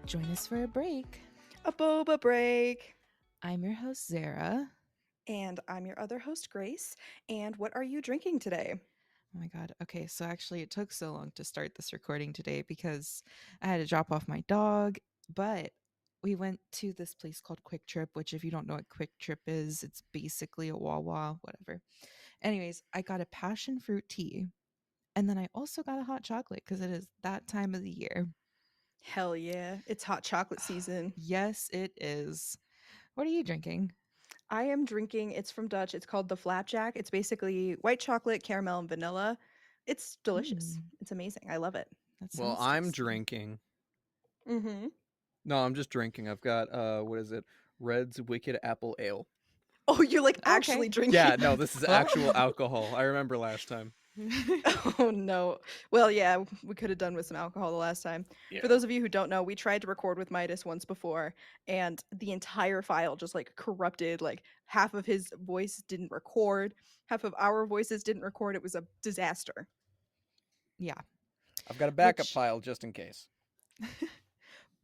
Join us for a break. A boba break. I'm your host, Zara. And I'm your other host, Grace. And what are you drinking today? Oh my God. Okay, so actually, it took so long to start this recording today because I had to drop off my dog, but we went to this place called Quick Trip, which, if you don't know what Quick Trip is, it's basically a Wawa, whatever. Anyways, I got a passion fruit tea, and then I also got a hot chocolate because it is that time of the year. Hell yeah. It's hot chocolate season. Yes, it is. What are you drinking? I am drinking, it's from Dutch. It's called the Flapjack. It's basically white chocolate, caramel, and vanilla. It's delicious. Mm, It's amazing. I love it. that Well, sounds I'm tasty. drinking. Mm-hmm. No, I'm just drinking. I've got what is it? Red's Wicked Apple Ale. Oh, you're like Okay. actually drinking. Yeah, no, this is Well, actual alcohol. I remember last time. Oh no. Well, yeah, we could have done with some alcohol the last time. For Yeah. those of you who don't know, we tried to record with Midas once before, and the entire file just like corrupted. Like half of his voice didn't record, half of our voices didn't record. It was a disaster. yeah. I've got a backup Which, file just in case.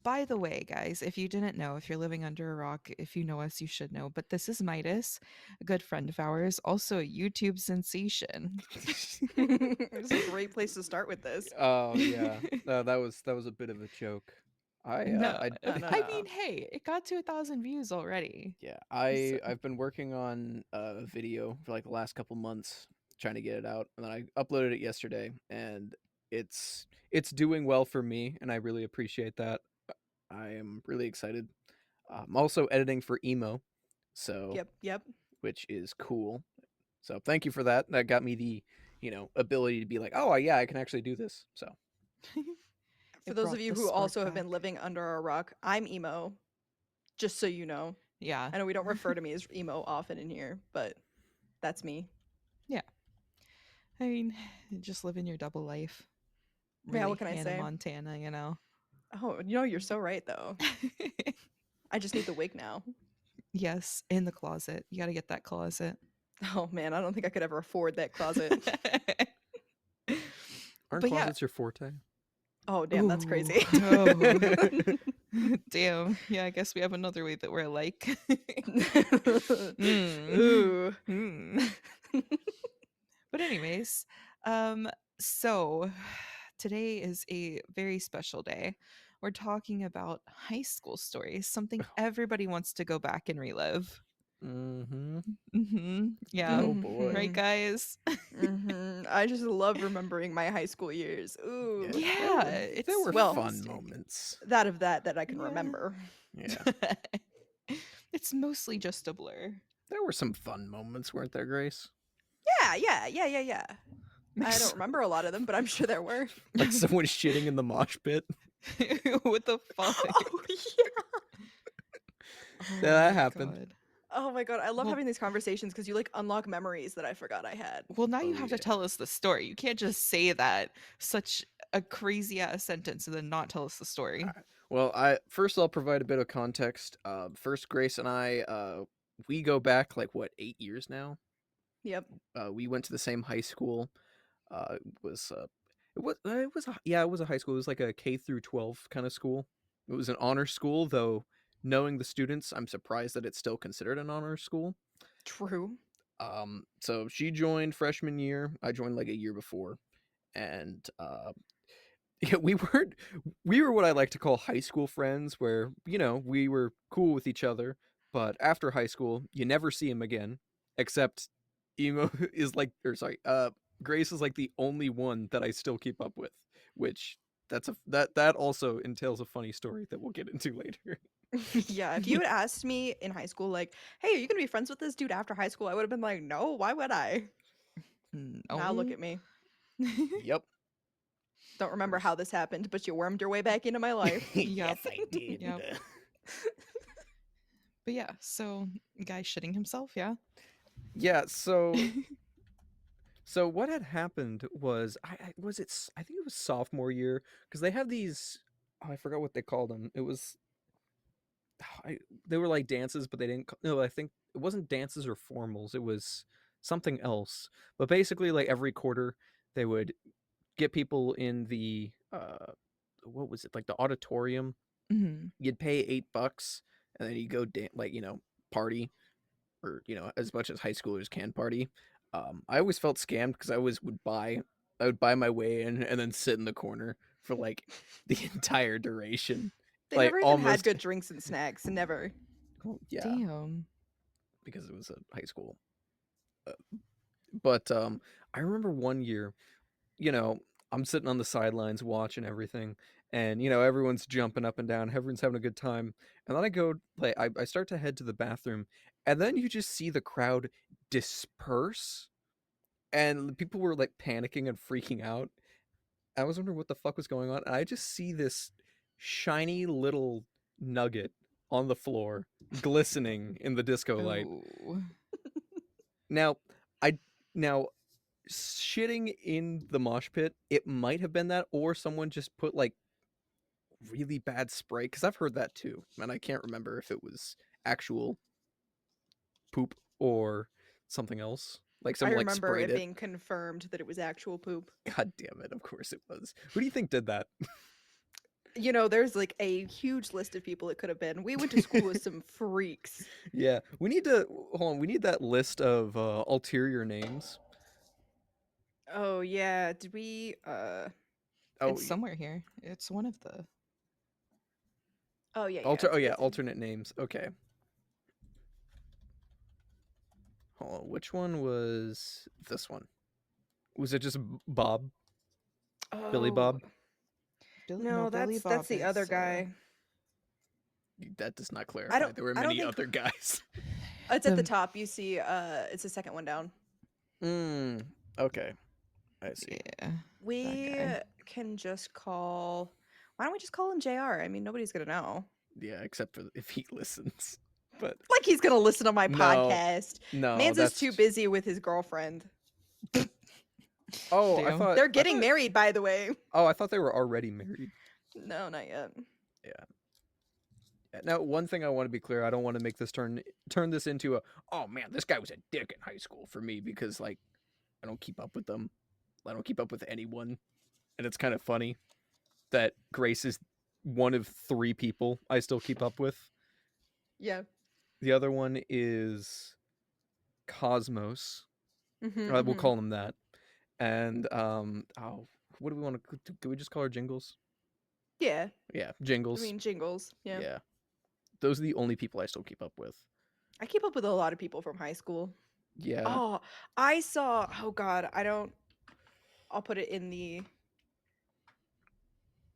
by the way, guys, if you didn't know, if you're living under a rock, if you know us, you should know. But this is Midas, a good friend of ours, also a YouTube sensation. It's a great place to start with this. Oh yeah, that was a bit of a joke. No, No, no, I no. mean, hey, it got to 1,000 views already. Yeah, So, I've been working on a video for like the last couple months trying to get it out, and then I uploaded it yesterday, and it's doing well for me, and I really appreciate that. I am really excited. I'm also editing for emo, so Yep, yep. which is cool. So thank you for that. That got me the ability to be like, oh yeah, I can actually do this. So For it those brought of you the who spark also have been back. living under a rock, I'm emo, just so you know. Yeah. I know we don't refer to me as emo often in here, but that's me. Yeah. I mean, just living your double life. Yeah, Really what can I Hannah say? Montana, you know? Oh, you're so right though. I just need the wig now. Yes, in the closet. You got to get that closet. Oh man, I don't think I could ever afford that closet. aren't But yeah. closets your forte? Oh damn, that's Ooh. crazy. Oh. Damn. Yeah, I guess we have another way that we're alike. Mm. Ooh. Mm. But anyways, so today is a very special day. We're talking about high school stories, something everybody wants to go back and relive. Mm-hmm. Yeah, Oh boy. right, Mhm. guys? Mhm. I just love remembering my high school years. Yeah, Ooh. Yeah, there it's were Well, fun fantastic. moments. that I can Yeah. remember. Yeah, It's mostly just a blur. there were some fun moments, weren't there, Grace? Yeah. I don't remember a lot of them, but I'm sure there were. Like someone shitting in the mosh pit. What the fuck? Oh yeah. Oh Yeah, that my happened. god. Oh my god, I love Well, having these conversations because you like unlock memories that I forgot I had. well, now you Oh have to yeah. tell us the story. You can't just say that such a crazy ass sentence and then not tell us the story. Alright. Well, I'll provide a bit of context. First, Grace and I, we go back like what 8 years now. Yep. We went to the same high school. It was it was a high school. It was like a K through 12 kind of school. It was an honor school, though. Knowing the students, I'm surprised that it's still considered an honor school. True. So she joined freshman year. I joined like a year before, and yeah, we were what I like to call high school friends, where we were cool with each other, but after high school, you never see him again, except emo is like, or sorry, Grace is like the only one that I still keep up with, which that also entails a funny story that we'll get into later. Yeah, if you had asked me in high school, like, hey, are you gonna be friends with this dude after high school? I would have been like, no, why would I? Now look No. at me. Yep. Don't remember There's- how this happened, but you wormed your way back into my life. Yep. yes, I did. Yep. But yeah, so guy shitting himself, yeah. Yeah. So what had happened was I think it was sophomore year because they have these, oh, I forgot what they called them. It was they were like dances, but they didn't no, I think it wasn't dances or formals. It was something else. But basically like every quarter they would get people in the what was it? Like the auditorium Mhm. You'd pay $8, and then you go party, or as much as high schoolers can party. I always felt scammed because I would buy my way in and then sit in the corner for like the entire duration, They like never even had almost. good drinks and snacks. Never. Well, yeah, Damn. because it was a high school. Uh, but I remember one year, you know, I'm sitting on the sidelines watching everything, and everyone's jumping up and down, everyone's having a good time, and then I go like I start to head to the bathroom, and then you just see the crowd disperse, and the people were like panicking and freaking out. I was wondering what the fuck was going on, and I just see this shiny little nugget on the floor, glistening in the disco light. Oh. Now, I now shitting in the mosh pit, it might have been that, or someone just put like really bad spray, because I've heard that too, and I can't remember if it was actual poop or something else. Like I someone like remember sprayed it it. being confirmed that it was actual poop. God damn it! Of course it was. Who do you think did that? There's like a huge list of people it could have been. We went to school with some freaks. Yeah, we need to hold on. We need that list of ulterior names. Oh yeah, did we Oh, It's somewhere here. It's one of the Oh yeah, yeah, it's yeah, listed. alternate names. Okay, hold on. Which one was this one? Was it just Bob? Billy Oh, Bob? Bill. No, no, Billy that's Bob the other is. Guy. That does not I clarify. don't There were I don't many think other guys. it's at the The top. You see it's the second one down. Mm, okay, I see. yeah, that We guy. can just call Why don't we just call him JR? I mean, nobody's going to know. Yeah, except for if he listens. But Like he's going to listen to my no, podcast. no, Mans is that's. too busy with his girlfriend. Oh, Damn. They're I getting thought. married, by the way. Oh, I thought they were already married. No, not yet. Yeah. Now, one thing I want to be clear: I don't want to make this turn this into a. Oh man, this guy was a dick in high school for me, because like I don't keep up with them. I don't keep up with anyone, and it's kind of funny that Grace is one of 3 people I still keep up with. Yeah. The other one is Cosmos. Mhm. We'll Mhm. call him that. And what do we want to? Do we just call her Jingles? Yeah. Yeah, I Jingles. mean, Jingles. Yeah. Yeah, those are the only people I still keep up with. I keep up with a lot of people from high school. Yeah. Oh, I saw oh god, I'll put it in the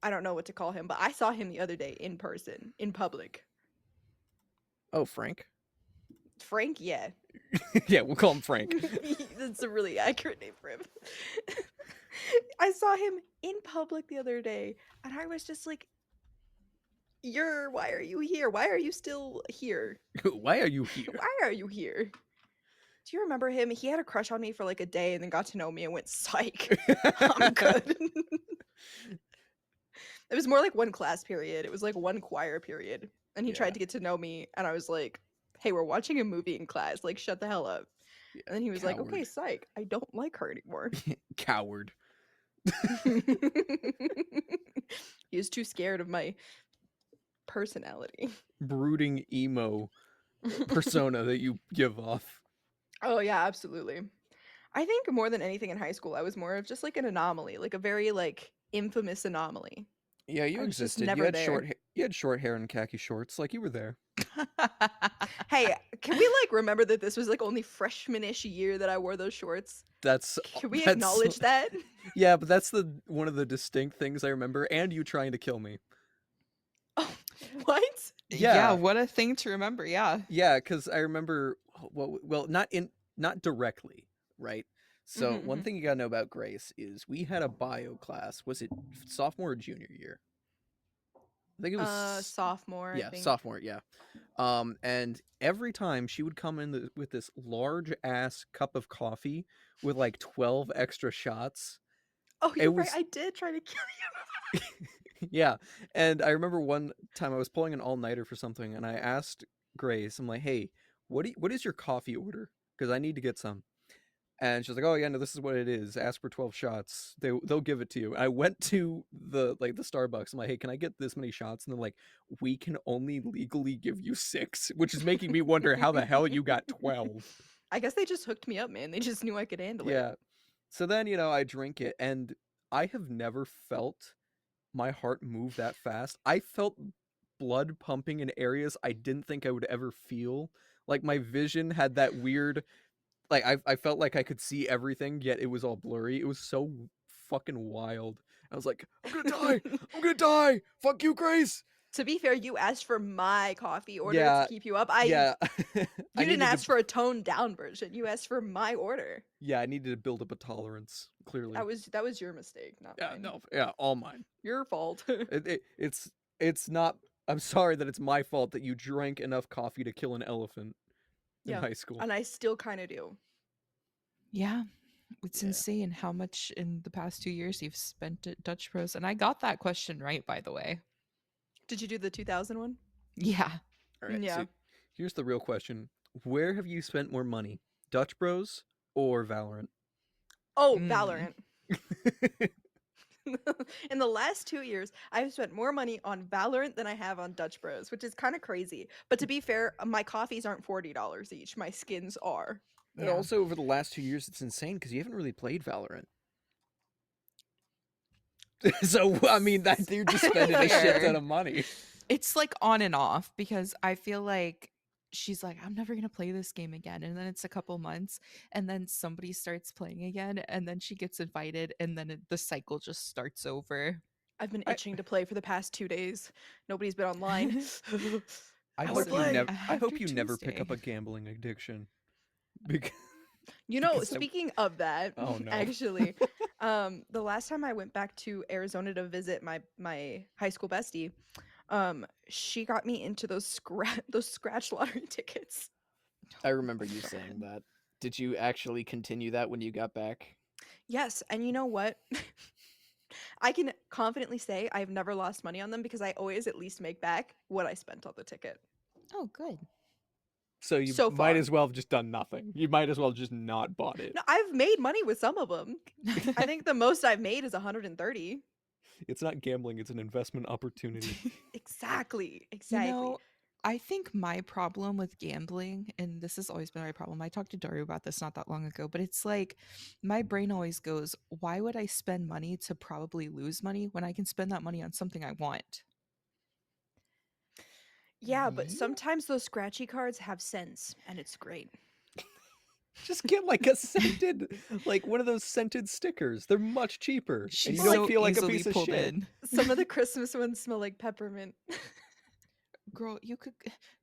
I don't know what to call him, but I saw him the other day in person, in public. Oh, Frank. Frank, yeah. Yeah, we'll call him Frank. That's a really accurate name for him. I saw him in public the other day, and I was just like, why are you here? Why are you still here? Why are you here? Why are you here? Do you remember him? He had a crush on me for like a day and then got to know me and went, psych, I'm good. It was more like one class period. It was like one choir period. And he Yeah, tried to get to know me, and I was like, hey, we're watching a movie in class. Like, shut the hell up. yeah. And then he was like, okay, Coward. psych, I don't like her anymore. Coward. He was too scared of my personality. Brooding emo persona that you give off. Oh, yeah, absolutely. I think more than anything in high school, I was more of just like an anomaly, like a very like infamous anomaly. Yeah, you I was just existed. You never had there. you had short hair and khaki shorts. Like, you were there. Hey, can we like remember that this was like only freshman-ish year that I wore those shorts? That's Can we that's acknowledge that? yeah, but that's the one of the distinct things I remember, and you trying to kill me. Oh, what? Yeah, Yeah, what a thing to remember. Yeah. yeah, because I remember. Well, not directly, right? So one Mm-hmm. thing you gotta know about Grace is we had a bio class. Was it sophomore or junior year? I think it was. Sophomore, I Yeah, think. sophomore. Yeah. And every time she would come in with this large ass cup of coffee with like 12 extra shots. Oh, It you're right. was I did try to kill you. yeah. And I remember one time I was pulling an all-nighter for something, and I asked Grace, I'm like, "Hey, what is your coffee order? Because I need to get some." And she's like, "Oh yeah, no, this is what it is. Ask for 12 shots. They'll give it to you." I went to the Starbucks. I'm like, "Hey, can I get this many shots?" And they're like, "We can only legally give you 6," which is making me wonder how the hell you got 12. I guess they just hooked me up, man. They just knew I could handle it. Yeah. So then, I drink it, and I have never felt my heart move that fast. I felt blood pumping in areas I didn't think I would ever feel. Like my vision had that weird, like I felt like I could see everything, yet it was all blurry. It was so fucking wild. I was like, I'm gonna die. I'm gonna die. Fuck you, Grace. To be fair, you asked for my coffee order to Yeah, keep you up. yeah. I You didn't needed to. ask for a toned down version. You asked for my order. Yeah, I needed to build up a tolerance. Clearly. That was your mistake, not Yeah, mine. no, yeah, all mine. Your fault. It's not. I'm sorry that it's my fault that you drank enough coffee to kill an elephant in Yeah. high school. And I still kind of do. Yeah. It's Yeah. insane how much in the past 2 years you've spent at Dutch Bros. And I got that question right, by the way. Did you do the 2000 one? Yeah. All right. Yeah. So here's the real question: where have you spent more money, Dutch Bros or Valorant? Oh, Mm. Valorant. In the last 2 years, I've spent more money on Valorant than I have on Dutch Bros, which is kind of crazy. But to be fair, my coffees aren't $40 each. My skins are. And Yeah. also, over the last 2 years, it's insane because you haven't really played Valorant. So I mean, that you're just spending a shit Fair. ton of money. It's like on and off because I feel like she's like, I'm never gonna play this game again. And then it's a couple months, and then somebody starts playing again, and then she gets invited, and then the cycle just starts over. I've been I- itching to play for the past 2 days. Nobody's been online. I I hope wanna you play. never. I hope After you never pick up Tuesday. a gambling addiction. Because You know, because speaking of that, Oh, no. actually, the last time I went back to Arizona to visit my high school bestie, she got me into those scratch lottery tickets. I remember Oh, you God. saying that. Did you actually continue that when you got back? Yes, and you know what? I can confidently say I've never lost money on them because I always at least make back what I spent on the ticket. Oh, good. So you So might far. as well have just done nothing. You might as well just not bought it. No, I've made money with some of them. I think the most I've made is 130. It's not gambling, it's an investment opportunity. Exactly. You Exactly. know, I think my problem with gambling, and this has always been my problem, I talked to Daru about this not that long ago, but it's like my brain always goes, why would I spend money to probably lose money when I can spend that money on something I want? Yeah, but Yeah. sometimes those scratchy cards have sense, and it's great. Just get like a scented, like one of those scented stickers. They're much cheaper. And She's you don't so feel like a easily piece of pulled shit. in. Some of the Christmas ones smell like peppermint. Girl, you could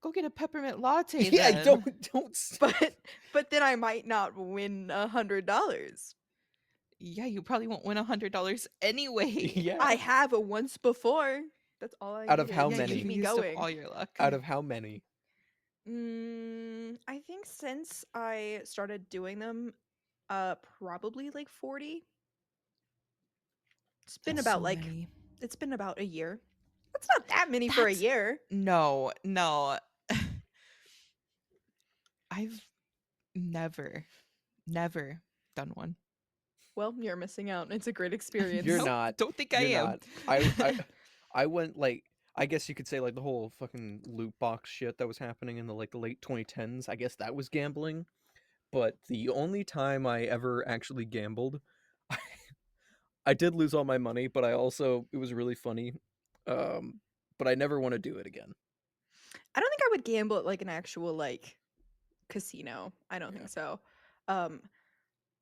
go get a peppermint latte Yeah, then. don't But then I might not win $100. Yeah, you probably won't win $100 anyway. Yeah. I have a once before. That's all I Out of needed how to Yeah, many? keep you me used up going. all your luck. Out of how many? I think since I started doing them, probably like 40. It's been That's about so like many. it's been about a year. That's not that many for a That's- year. No, no. I've never done one. Well, you're missing out. It's a great experience. You're Nope, not. don't think I You're am. not. I went like, I guess you could say like the whole fucking loot box shit that was happening in the late 2010s. I guess that was gambling. But the only time I ever actually gambled, I did lose all my money, but it was really funny. Um, but I never want to do it again. I don't think I would gamble at like an actual like casino. I don't Yeah. think so. Um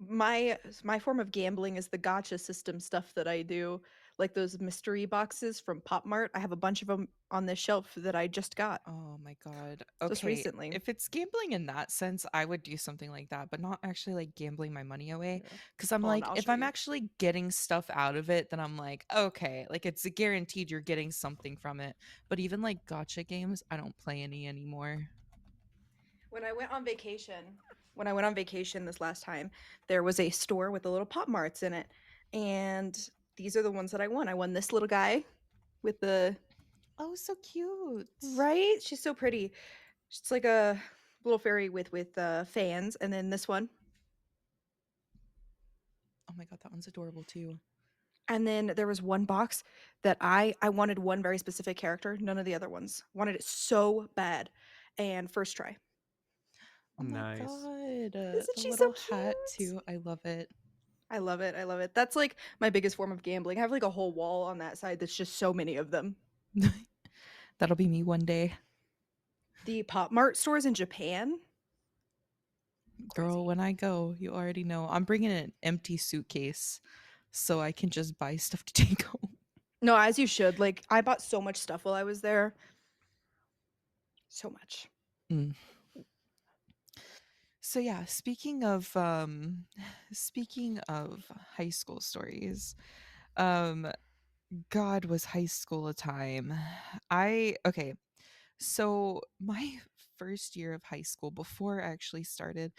my form of gambling is the gotcha system stuff that I do, like those mystery boxes from Pop Mart. I have a bunch of them on this shelf that I just got Oh my god. just Okay, recently. if it's gambling in that sense, I would do something like that, but not actually like gambling my money away. Yeah. Because I'm Hold on, like, I'll if show I'm you. actually getting stuff out of it, then I'm like, okay, like it's guaranteed you're getting something from it. But even like gotcha games, I don't play any anymore. When I went on vacation this last time, there was a store with the little Pop Marts in it. And these are the ones that I won. I won this little guy with the Oh, so cute. right. She's so pretty. She's like a little fairy with fans, and then this one. Oh my god, that one's adorable too. And then there was one box that I wanted one very specific character, none of the other ones. Wanted it so bad. And first try. Oh my Nice. god, Isn't the she so little hat cute? too. I love it. I love it. I love it. That's like my biggest form of gambling. I have like a whole wall on that side that's just so many of them. That'll be me one day. The Pop Mart stores in Japan. Girl, Crazy. when I go, you already know. I'm bringing an empty suitcase so I can just buy stuff to take home. No, as you should. Like I bought so much stuff while I was there. So much. Mm. So yeah, speaking of high school stories, um God, was high school a time. Okay, so my first year of high school, before I actually started,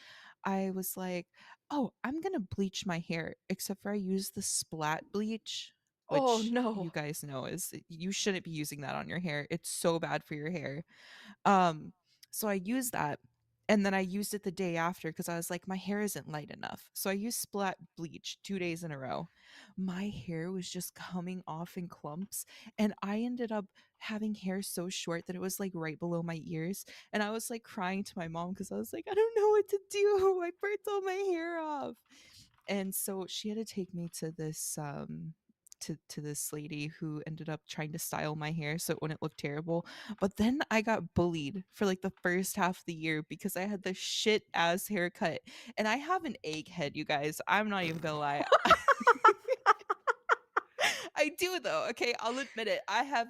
I was like, oh, I'm gonna bleach my hair, except for I use the splat bleach, Oh which you no. guys know is you shouldn't be using that on your hair. It's so bad for your hair. Um, so I used that, and then I used it the day after because I was like, my hair isn't light enough. So I used splat bleach 2 days in a row. My hair was just coming off in clumps, and I ended up having hair so short that it was like right below my ears. And I was like crying to my mom because I was like, I don't know what to do. I burnt all my hair off. And so she had to take me to this to this lady who ended up trying to style my hair so it wouldn't look terrible. But then I got bullied for like the first half of the year because I had the shit ass haircut. And I have an egg head, you guys. I'm not even gonna lie. I do though. Okay, I'll admit it. I have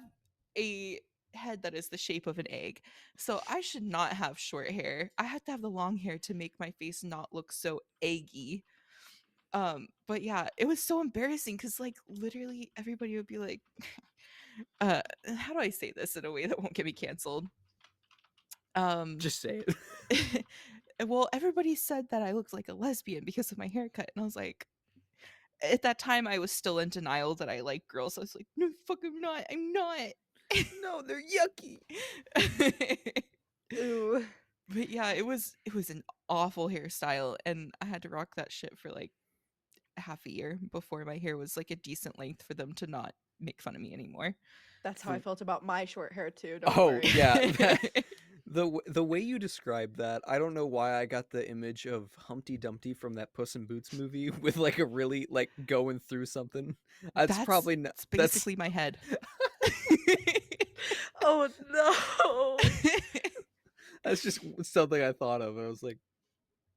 a head that is the shape of an egg. So I should not have short hair. I have to have the long hair to make my face not look so eggy. But yeah, it was so embarrassing because like literally everybody would be like, how do I say this in a way that won't get me canceled? Um Just say it. well, everybody said that I looked like a lesbian because of my haircut, and I was like, at that time I was still in denial that I like girls. I was like, no, fuck, I'm not. No, they're yucky. Ooh. But yeah, it was an awful hairstyle, and I had to rock that shit for like half a year before my hair was like a decent length for them to not make fun of me anymore. That's how I For felt about my short hair too. Don't Oh worry. yeah, the way you describe that, I don't know why I got the image of Humpty Dumpty from that Puss in Boots movie with like a really like going through something. That's That's probably not. it's That's basically my head. Oh no. that's just something I thought of. I was like,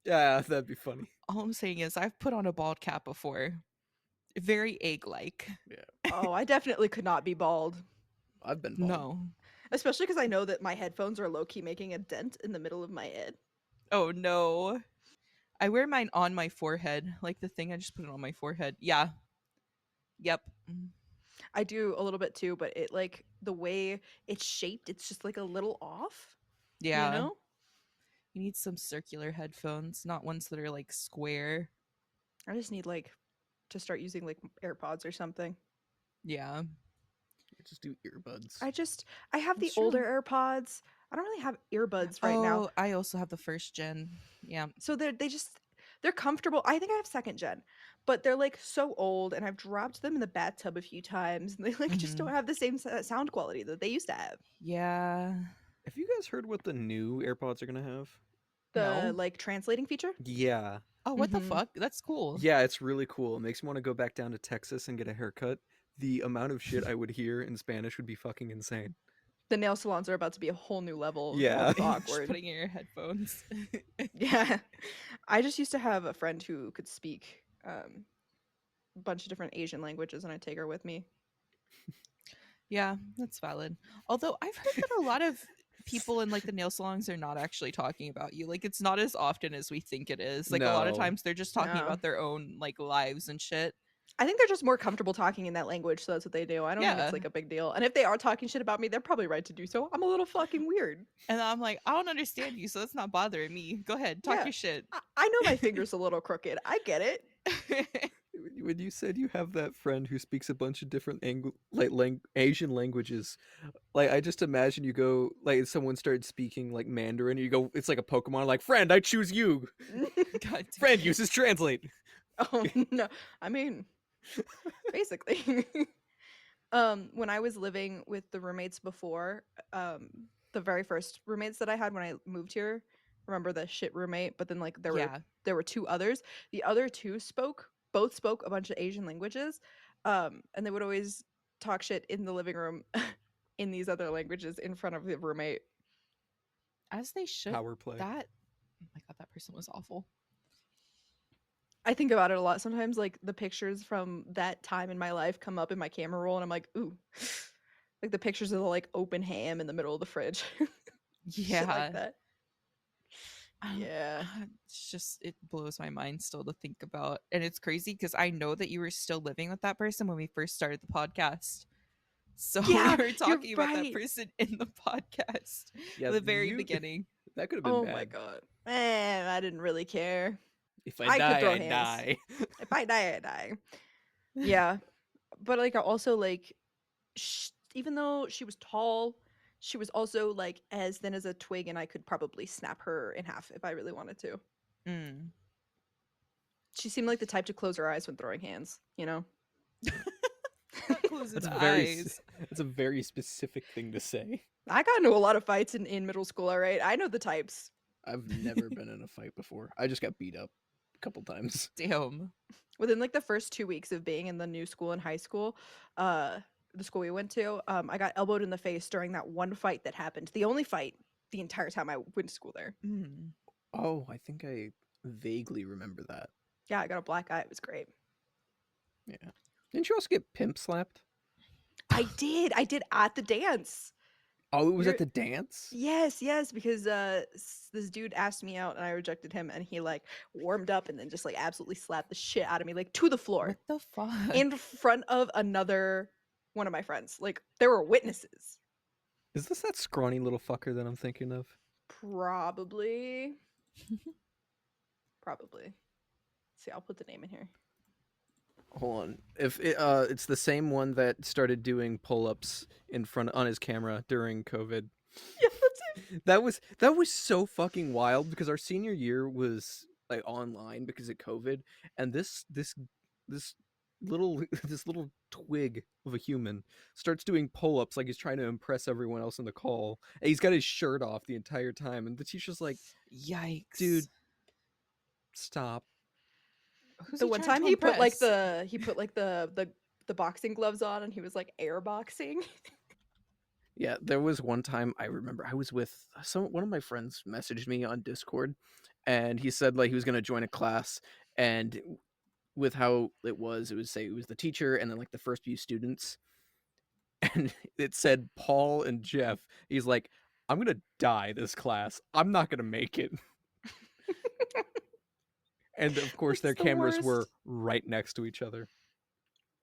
yeah, that'd be funny. All I'm saying is I've put on a bald cap before. Very egg-like. Yeah, Oh, I definitely could not be bald. I've been bald. No. Especially because I know that my headphones are low key making a dent in the middle of my head. Oh no. I wear mine on my forehead, like the thing I just put it on my forehead. Yeah. Yep. I do a little bit too, but it like the way it's shaped, it's just like a little off, you Yeah. know? You need some circular headphones, not ones that are like square. I just need like to start using like AirPods or something. Yeah. Just do earbuds. I have the That's older true. AirPods. I don't really have earbuds right now. Oh, I also have the first gen. Yeah. So they're comfortable. I think I have second gen, but they're like so old and I've dropped them in the bathtub a few times and they like just don't Mhm. have the same sound quality that they used to have. Yeah. Have you guys heard what the new AirPods are gonna have? The No. like translating feature? Yeah. Oh, what the Mhm. fuck? That's cool. Yeah, it's really cool. It makes me want to go back down to Texas and get a haircut. The amount of shit I would hear in Spanish would be fucking insane. The nail salons are about to be a whole new level Yeah. of Just awkward. putting in your headphones. Yeah. I just used to have a friend who could speak a bunch of different Asian languages and I'd take her with me. Yeah, that's valid. Although I've heard that a lot of people in like the nail salons are not actually talking about you. Like it's not as often as we think it is. Like a lot of No. times they're just talking No. about their own like lives and shit. I think they're just more comfortable talking in that language, so that's what they do. I don't think it's Yeah. like a big deal. And if they are talking shit about me, they're probably right to do so. I'm a little fucking weird. And I'm like, I don't understand you, so that's not bothering me. Go ahead, talk Yeah. your shit. I know my finger's a little crooked. I get it. When you said you have that friend who speaks a bunch of different Asian languages, like I just imagine you go like someone started speaking like Mandarin, you go, it's like a Pokemon, like friend, I choose you. God Friend uses translate. Oh no. I mean, basically. When I was living with the roommates before, um, the very first roommates that I had when I moved here, remember the shit roommate, but then like Yeah. there were two others. The other two both spoke a bunch of Asian languages. And they would always talk shit in the living room in these other languages in front of the roommate. As they should. Power play. That oh my god, that person was awful. I think about it a lot sometimes. Like the pictures from that time in my life come up in my camera roll, and I'm like, ooh, like the pictures of the like open ham in the middle of the fridge, shit like Yeah. that. Yeah, It's just it blows my mind still to think about. And it's crazy because I know that you were still living with that person when we first started the podcast. So we yeah, were you're talking about that right. person in the podcast, Yeah, the very you beginning. that could have been Oh my bad. god, man, I didn't really care. If I I could die, throw I hands. die. If I die, I die. Yeah, but like I also like, even though she was tall, she was also like as thin as a twig, and I could probably snap her in half if I really wanted to. Mm. She seemed like the type to close her eyes when throwing hands, you know? Not closing That's the very eyes. that's a very specific thing to say. I got into a lot of fights in middle school, all right? I know the types. I've never been in a fight before. I just got beat up a couple times. Damn. Within like the first 2 weeks of being in the new school in high school, uh, the school we went to, I got elbowed in the face during that one fight that happened. The only fight the entire time I went to school there. Mm. Oh, I think I vaguely remember that. Yeah, I got a black eye. It was great. Yeah. Didn't you also get pimp slapped? I did. I did at the dance. Oh, it was You're at the dance? Yes, yes, because this dude asked me out and I rejected him, and he like warmed up and then just like absolutely slapped the shit out of me, like to the What floor the fuck? in front of another one of my friends. Like there were witnesses. Is this that scrawny little fucker that I'm thinking of? Probably. Probably. See, I'll put the name in here. Hold on. If it's the same one that started doing pull-ups in front on his camera during COVID. Yeah, that's it. That was so fucking wild because our senior year was like online because of COVID, and this little this little twig of a human starts doing pull-ups like he's trying to impress everyone else in the call. And he's got his shirt off the entire time, and the teacher's like, Yikes. "Dude, stop." Who's The he one trying time to he put like impress? the boxing gloves on and he was like airboxing. Yeah, there was one time I remember I was with one of my friends messaged me on Discord, and he said like he was gonna join a class, and with how it would say it was the teacher and then like the first few students, and it said Paul and Jeff. He's like, I'm gonna die this class. I'm not gonna make it. And of course That's their the cameras worst. were right next to each other.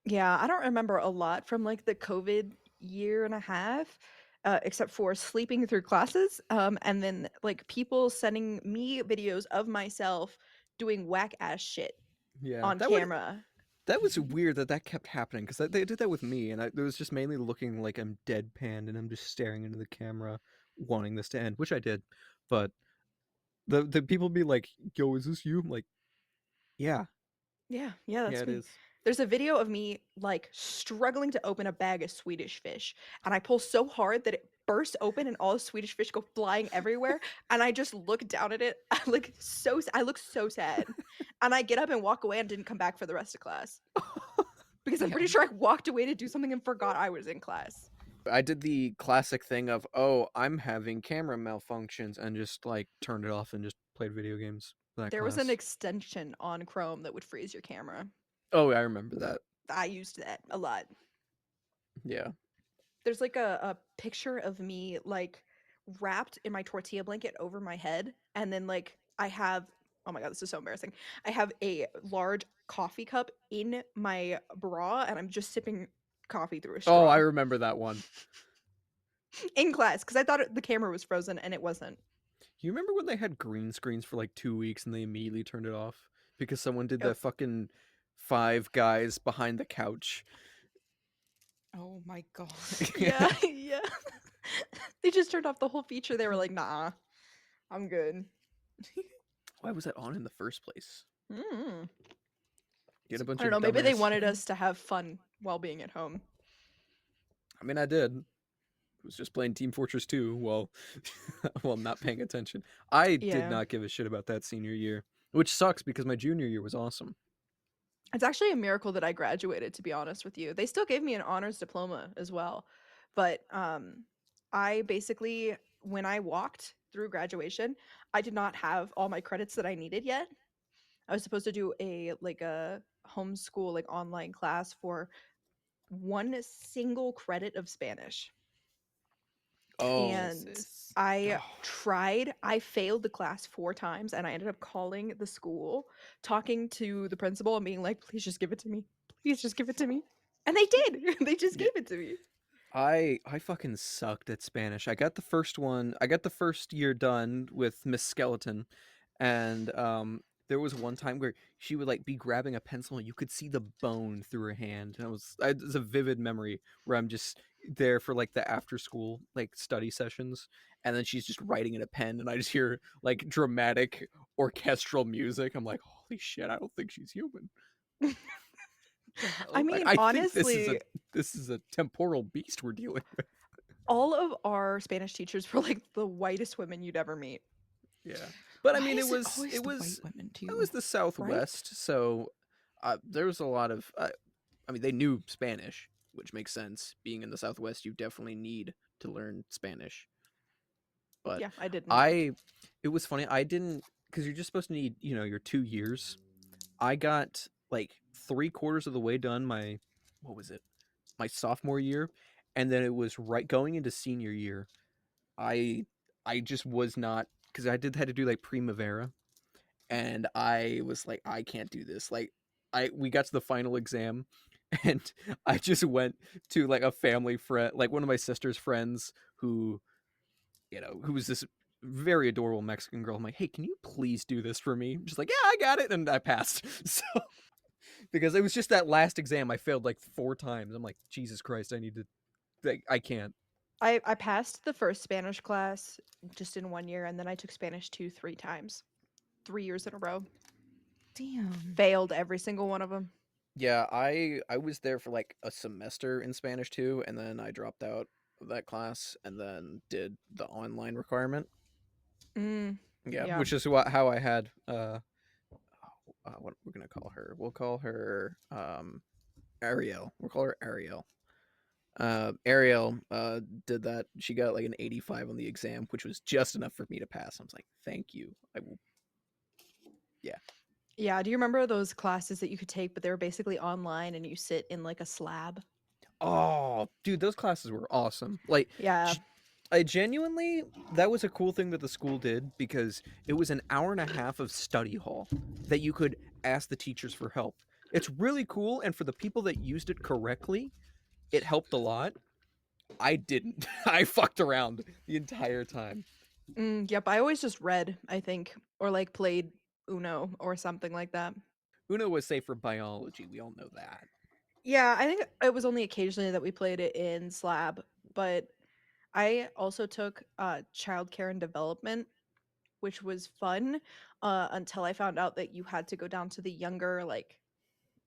Yeah, I don't remember a lot from like the COVID year and a half, except for sleeping through classes, and then like people sending me videos of myself doing whack ass shit Yeah, on camera. that was weird that kept happening because they did that with me, and it was just mainly looking like I'm deadpanned and I'm just staring into the camera, wanting this to end, which I did. But the people be like, "Yo, is this you?" I'm like, "Yeah, Yeah, yeah, yeah, that's it me. is." There's a video of me like struggling to open a bag of Swedish fish, and I pull so hard that it bursts open and all the Swedish fish go flying everywhere. And I just look down at it. I look so sad. And I get up and walk away and didn't come back for the rest of class because I'm pretty Damn. sure I walked away to do something and forgot I was in class. I did the classic thing of, "Oh, I'm having camera malfunctions," and just like turned it off and just played video games for that There was an class. extension on Chrome that would freeze your camera. Oh, I remember that. I used that a lot. Yeah. There's like a picture of me like wrapped in my tortilla blanket over my head, and then like I have, oh my god, this is so embarrassing. I have a large coffee cup in my bra and I'm just sipping coffee through a Oh, I straw remember that one. in class because I thought the camera was frozen and it wasn't. You remember when they had green screens for like 2 weeks and they immediately turned it off because someone did Yep. that fucking five guys behind the couch? Oh my god. Yeah, yeah. They just turned off the whole feature. They were like, nah, I'm good. Why was that on in the first place? Mm. Get a bunch I don't of know. Maybe they dumbass. wanted us to have fun while being at home. I mean, I did. Was just playing Team Fortress 2 while while not paying attention. I did Yeah. not give a shit about that senior year, which sucks because my junior year was awesome. It's actually a miracle that I graduated, to be honest with you. They still gave me an honors diploma as well. But I basically, when I walked through graduation, I did not have all my credits that I needed yet. I was supposed to do a homeschool like online class for one single credit of Spanish. Oh, And Jesus. I oh tried. I failed the class 4 times and I ended up calling the school, talking to the principal and being like, "Please just give it to me. Please just give it to me." And they did. They just yeah. gave it to me. I fucking sucked at Spanish. I got the first one. I got the first year done with Miss Skeleton, and there was one time where she would like be grabbing a pencil and you could see the bone through her hand. And it was a vivid memory where I'm just there for like the after school like study sessions, and then she's just writing in a pen, and I just hear like dramatic orchestral music. I'm like, holy shit! I don't think she's human. The I hell? mean, I think honestly, this is a temporal beast we're dealing with. all of our Spanish teachers were like the whitest women you'd ever meet. Yeah. But I Why mean is it always the white women it too? was the Right? Southwest, so there was a lot of I mean they knew Spanish, which makes sense. Being in the Southwest, you definitely need to learn Spanish. But Yeah, I didn't. I it was funny. I didn't cuz you're just supposed to need, you know, your 2 years. I got like 3/4 of the way done my what was it? My sophomore year, and then it was right going into senior year. I I just was not because I did had to do like Primavera, and I was like, I can't do this. Like, I we got to the final exam, and I just went to like a family friend, like one of my sister's friends, who who was this very adorable Mexican girl. I'm like, hey, can you please do this for me? She's like, yeah, I got it, and I passed. So because it was just that last exam, I failed like 4 times. I'm like, Jesus Christ, I need to. Like, I can't. I passed the first Spanish class just in 1 year, and then I took Spanish 2 3 times, 3 years in a row. Damn. Failed every single one of them. Yeah, I was there for like a semester in Spanish too, and then I dropped out of that class and then did the online requirement. Mm, Yeah, yeah. which is how I had what we're gonna call her. We'll call her Ariel. We'll call her Ariel. Ariel did that. She got like an 85 on the exam, which was just enough for me to pass. I was like, thank you. I will. Yeah. Yeah, do you remember those classes that you could take, but they were basically online and you sit in like a slab? Oh, dude, those classes were awesome. Like, Yeah. I genuinely, that was a cool thing that the school did because it was an hour and a half of study hall that you could ask the teachers for help. It's really cool, and for the people that used it correctly, it helped a lot. I didn't. I fucked around the entire time. Yep, I always just read, I think, or like played Uno or something like that. Uno was safe for biology. We all know that. Yeah, I think it was only occasionally that we played it in Slab, but I also took childcare and development, which was fun until I found out that you had to go down to the younger, like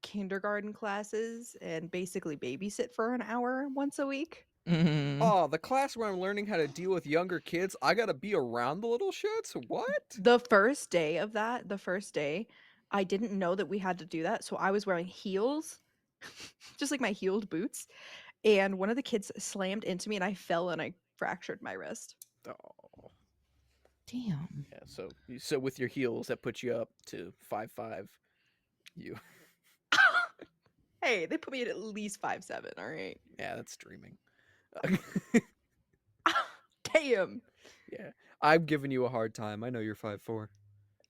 kindergarten classes and basically babysit for an hour once a week. Mhm. Oh, the class where I'm learning how to deal with younger kids, I gotta be around the little shits? What? The first day of that, the first day, I didn't know that we had to do that, so I was wearing heels, just like my heeled boots, and one of the kids slammed into me and I fell and I fractured my wrist. Oh. Damn. Yeah, so with your heels, that puts you up to 5'5". You, Hey, they put me at least 5'7", all right? yeah, that's dreaming. Damn. Yeah, I'm giving you a hard time. I know you're 5'4".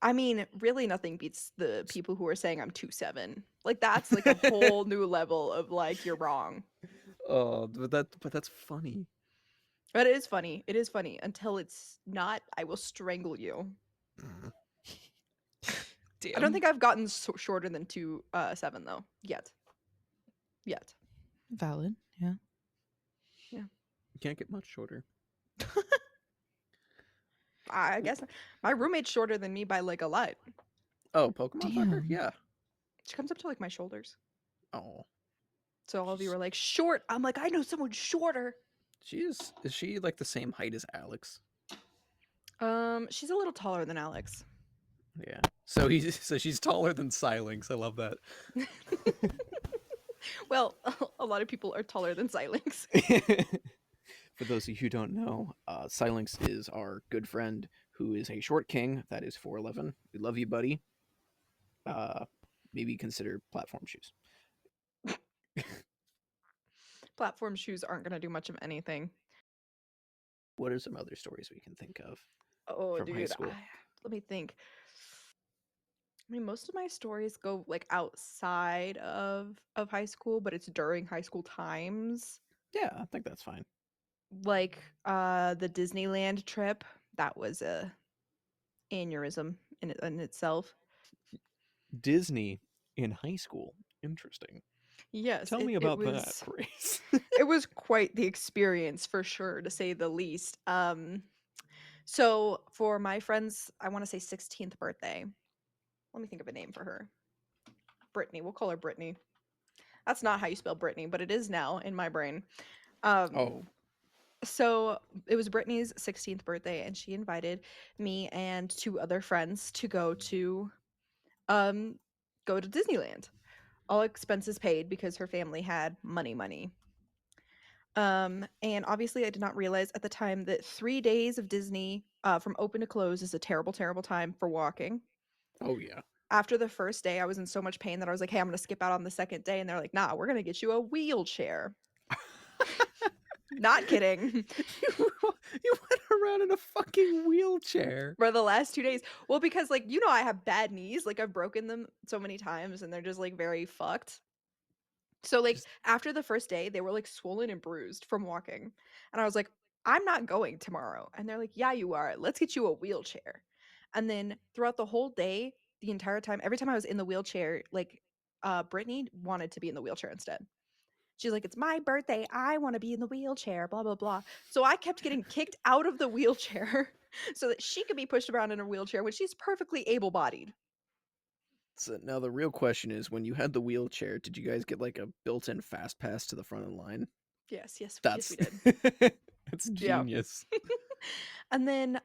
I mean, really nothing beats the people who are saying I'm 2'7". Like that's like a whole new level of like you're wrong. Oh, but that's funny. But it is funny. It is funny. Until it's not, I will strangle you. Mm. I don't Damn. think I've gotten shorter than 2'7" though yet. Yet. Valid. Yeah. Yeah. You can't get much shorter. I guess my roommate's shorter than me by like a lot. Oh, Pokemon fucker? Damn. Yeah. She comes up to like my shoulders. Oh, So all of you she's are like short. I'm like, I know someone shorter. is she like the same height as Alex? She's a little taller than Alex. Yeah. So she's taller than Silinx. I love that. Well, a lot of people are taller than Silinx. For those of you who don't know, Silinx is our good friend who is a short king that is 4'11". We love you, buddy. Uh, Maybe consider platform shoes. Platform shoes aren't gonna do much of anything. What are some other stories we can think of Oh, from high dude, school? let me think. I mean, most of my stories go like outside of high school, but it's during high school times. Yeah, I think that's fine. Like the Disneyland trip, that was a aneurysm in itself. Disney in high school. Interesting. Yes, Tell me it about that, was Grace. it was quite the experience for sure, to say the least. So for my friend's, I want to say 16th birthday. Let me think of a name for her. Brittany. We'll call her Brittany. That's not how you spell Brittany, but it is now in my brain. Um, Oh, so it was Brittany's 16th birthday, and she invited me and two other friends to um go to Disneyland. All expenses paid because her family had money. And obviously I did not realize at the time that 3 days of Disney from open to close is a terrible, terrible time for walking. oh yeah. After the first day, I was in so much pain that I was like, hey, I'm gonna skip out on the second day. And they're like, nah, we're gonna get you a wheelchair. Not kidding. You went around in a fucking wheelchair. For the last 2 days. Well, because like I have bad knees. Like I've broken them so many times and they're just like very fucked. So like Just after the first day, they were like swollen and bruised from walking. And I was like, I'm not going tomorrow. And they're like, yeah, you are. Let's get you a wheelchair. And then throughout the whole day, the entire time, every time I was in the wheelchair, like Brittany wanted to be in the wheelchair instead. She's like, it's my birthday. I want to be in the wheelchair, blah, blah, blah. So I kept getting kicked out of the wheelchair so that she could be pushed around in a wheelchair when she's perfectly able bodied. so now the real question is, when you had the wheelchair, did you guys get like a built-in fast pass to the front of the line? Yes, yes, we That's did. that's Yeah. genius. And then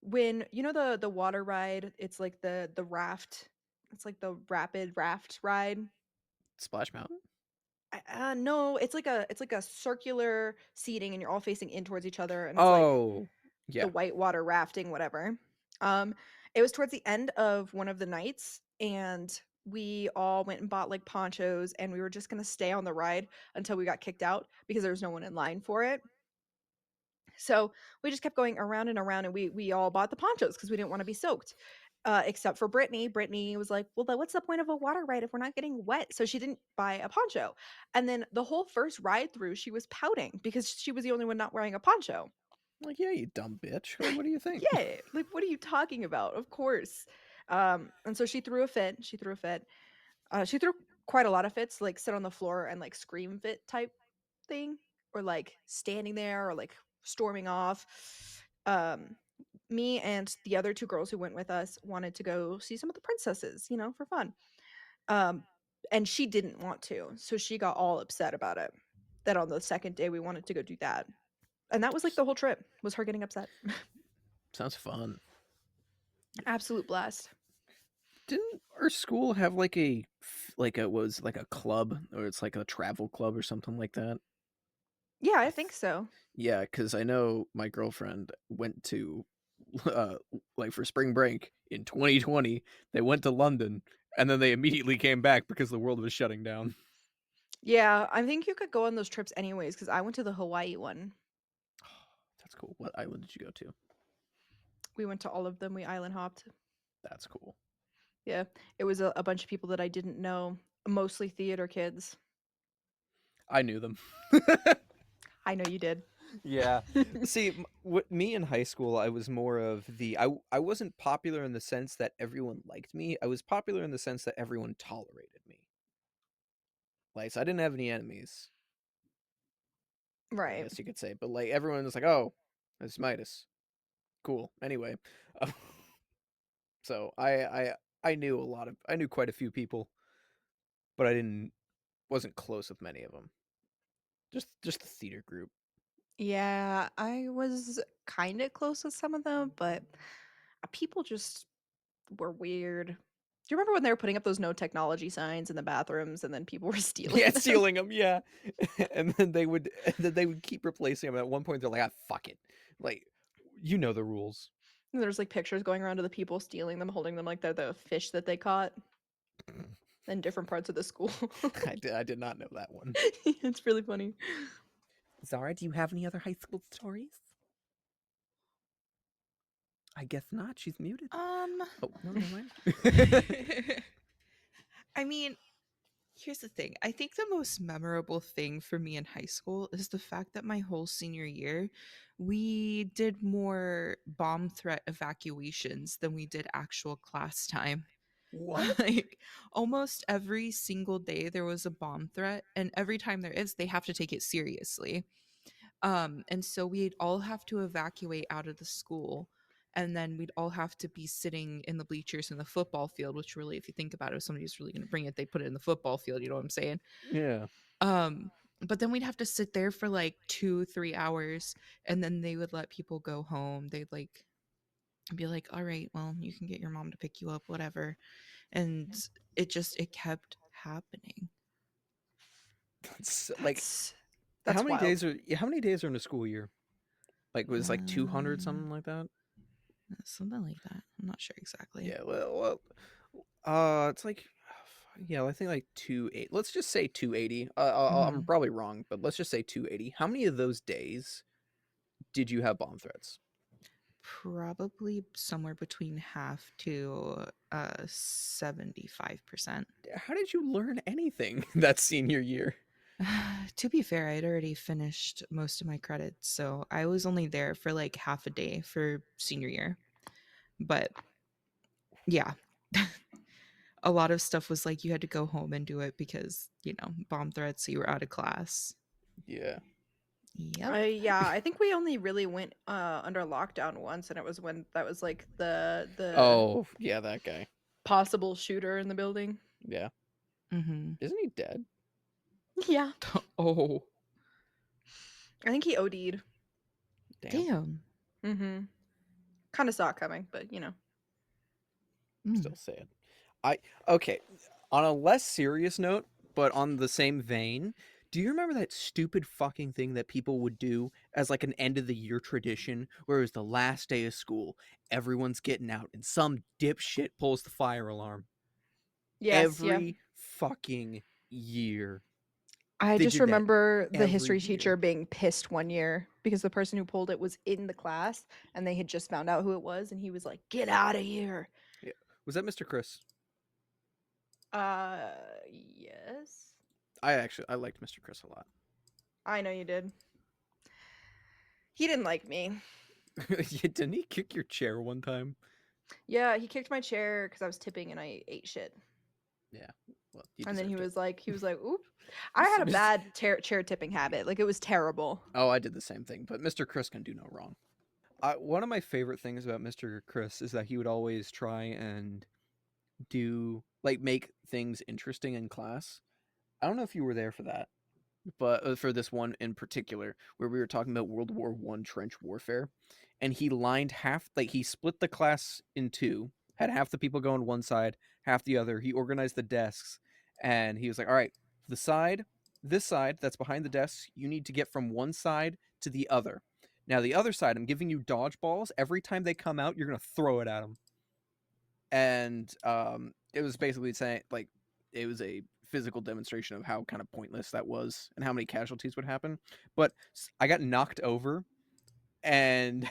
when the water ride, it's like the raft. It's like the rapid raft ride. Splash Mountain? No, it's like a circular seating, and you're all facing in towards each other, and it's like Oh, the yeah. whitewater rafting, whatever. Um, it was towards the end of one of the nights, and we all went and bought like ponchos, and we were just gonna stay on the ride until we got kicked out because there was no one in line for it. So we just kept going around and around, and we all bought the ponchos because we didn't want to be soaked. Except for Brittany. Brittany was like, "Well, then what's the point of a water ride if we're not getting wet?" So she didn't buy a poncho. And then the whole first ride through, she was pouting because she was the only one not wearing a poncho. Like, yeah, you dumb bitch. Like, what do you think? Yeah, like what are you talking about? Of course. And so she threw a fit. She threw a fit. She threw quite a lot of fits, like sit on the floor and like scream fit type thing, or like standing there, or like storming off. Um, Me and the other two girls who went with us wanted to go see some of the princesses, for fun. Um, and she didn't want to, so she got all upset about it. That on the second day we wanted to go do that, and that was like the whole trip was her getting upset. Sounds fun. Absolute blast. Didn't our school have like a club, or it's like a travel club or something like that? Yeah, I I th- think so. yeah, because I know my girlfriend went to uh like for spring break in 2020. They went to London and then they immediately came back because the world was shutting down. Yeah, I think you could go on those trips anyways because I went to the Hawaii one. That's cool. What island did you go to? We went to all of them. We island hopped. That's cool. Yeah, it was a bunch of people that I didn't know, mostly theater kids. I knew them. I know you did. Yeah. See, me in high school, I was more of I wasn't popular in the sense that everyone liked me. I was popular in the sense that everyone tolerated me. Like, so I didn't have any enemies, I Right. guess you could say. But like everyone was like, "Oh, it's Midas. Cool." Anyway, so I knew quite a few people, but I didn't wasn't close with many of them. Just the theater group. Yeah, I was kind of close with some of them, but people just were weird. Do you remember when they were putting up those no technology signs in the bathrooms and then people were stealing Yeah, them? stealing them. Yeah, and then they would keep replacing them. At one point, they're like, "Ah, fuck it." Like, you know the rules. And there's like pictures going around of the people stealing them, holding them like they're the fish that they caught in different parts of the school. I did not know that one. It's really funny. Zara, do you have any other high school stories? I guess not. She's muted. Um, Oh no, never mind. I mean, here's the thing. I think the most memorable thing for me in high school is the fact that my whole senior year, we did more bomb threat evacuations than we did actual class time. What? Like almost every single day there was a bomb threat, and every time there is, they have to take it seriously. And so we'd all have to evacuate out of the school, and then we'd all have to be sitting in the bleachers in the football field, which really, if you think about it, if somebody's really going to bring it, they put it in the football field, you know what I'm saying? Yeah. um but then we'd have to sit there for like 2-3 hours, and then they would let people go home. They'd like be like, all right, well, you can get your mom to pick you up, whatever. And it kept happening. That's like That's that's wild. how many days are in a school year? Like was like 200 um something like that? Something like that, I'm not sure exactly. Yeah, it's like yeah, I think like 280. Let's just say 280. I'm Hmm. probably wrong, but let's just say 280. How many of those days did you have bomb threats? Probably somewhere between half to 75%. How did you learn anything that senior year? To be fair, I'd already finished most of my credits, so I was only there for like half a day for senior year. But yeah, a lot of stuff was like you had to go home and do it because, bomb threats, so you were out of class. Yeah. Yep. Yeah, I think we only really went under lockdown once, and it was when that was like the Oh, yeah, that guy. possible shooter in the building. Yeah. Hmm. Isn't he dead? Yeah, Oh, I think he OD'd. Damn. damn. Mm-hmm. Kind of saw it coming, but Mm. Still sad. I okay. On a less serious note, but on the same vein, do you remember that stupid fucking thing that people would do as like an end of the year tradition where it was the last day of school, everyone's getting out, and some dipshit pulls the fire alarm yes, yeah. every fucking year. I They just did that remember the every history year. teacher being pissed one year because the person who pulled it was in the class and they had just found out who it was and he was like, "Get out of here." Yeah. Was that Mr. Chris? Uh, yes. I liked Mr. Chris a lot. I know you did. He didn't like me. Yeah, didn't he kick your chair one time? Yeah, he kicked my chair because I was tipping and I ate shit. Yeah. Well, you And then deserved it. he was like, "Oop." I had a Mr. bad chair tipping habit. Like it was terrible. Oh, I did the same thing, but Mr. Chris can do no wrong. One of my favorite things about Mr. Chris is that he would always try and do like make things interesting in class. I don't know if you were there for that, but for this one in particular, where we were talking about World War I trench warfare, and he lined half, like he split the class in two, had half the people go on one side, half the other. He organized the desks, and he was like, "All right, the side, this side that's behind the desks, you need to get from one side to the other. Now the other side, I'm giving you dodgeballs. Every time they come out, you're gonna throw it at them." And it was basically saying like it was a physical demonstration of how kind of pointless that was and how many casualties would happen. But I got knocked over, and,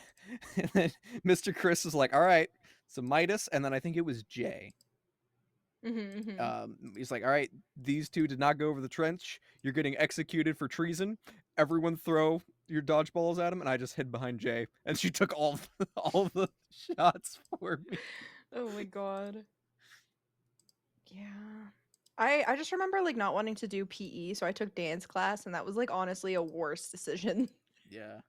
and then Mr. Chris was like, "All right, so Midas," and then I think it was Jay. Mm-hmm. He's like, "All right, these two did not go over the trench. You're getting executed for treason. Everyone throw your dodgeballs at him." And I just hid behind Jay, and she took all the shots for me. Oh my god. Yeah. I just remember like not wanting to do PE, so I took dance class and that was like honestly a worse decision. Yeah.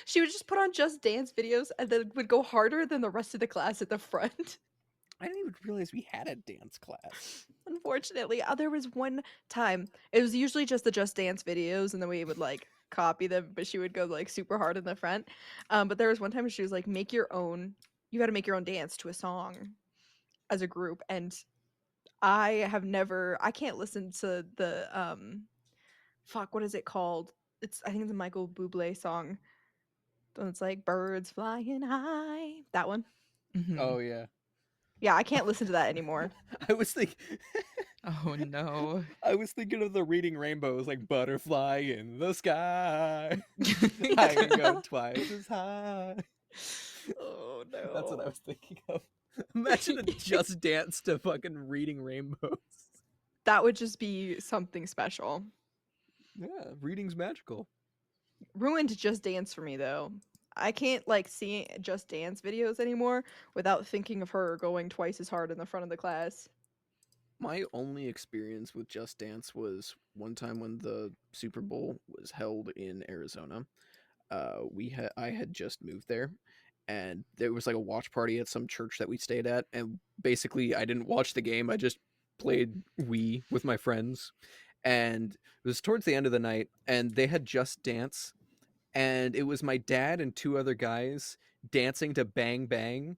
She would just put on just dance videos and then would go harder than the rest of the class at the front. I didn't even realize we had a dance class. Unfortunately, there was one time. It was usually just the Just Dance videos, and then we would like copy them. But she would go like super hard in the front. But there was one time she was like, "Make your own. You got to make your own dance to a song as a group." And I have never. I can't listen to the fuck. What is it called? It's I think it's a Michael Bublé song. The one that's like birds flying high. That one. Mhm. Oh yeah. Yeah, I can't listen to that anymore. I was thinking Oh, no. I was thinking of the reading rainbows like butterfly in the sky. I can go twice as high. Oh That's what I no. was thinking of. Imagine a just dance to fucking reading rainbows. That would just be something special. Yeah, reading's magical. Ruined Just Dance for me though. I can't like see Just Dance videos anymore without thinking of her going twice as hard in the front of the class. My only experience with Just Dance was one time when the Super Bowl was held in Arizona. I had just moved there, and there was like a watch party at some church that we stayed at, and basically I didn't watch the game. I just played Wii with my friends, and it was towards the end of the night, and they had Just Dance, and it was my dad and two other guys dancing to Bang Bang,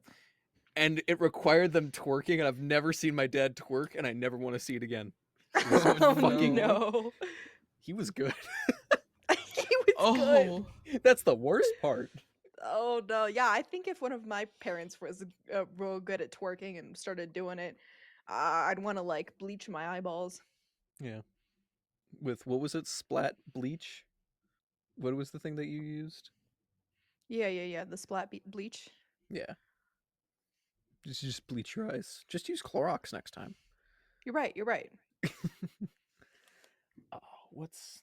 and it required them twerking, and I've never seen my dad twerk, and I never want to see it again. It was Oh, Oh fucking. no. no. He was good. He was good. Oh. That's the worst part. Oh no. Yeah, I think if one of my parents was real good at twerking and started doing it, I'd want to like bleach my eyeballs. Yeah. With what was it? Splat bleach? What was the thing that you used? Yeah, yeah, yeah. The bleach. Yeah. Just bleach your eyes. Just use Clorox next time. You're right. You're right. Oh, what's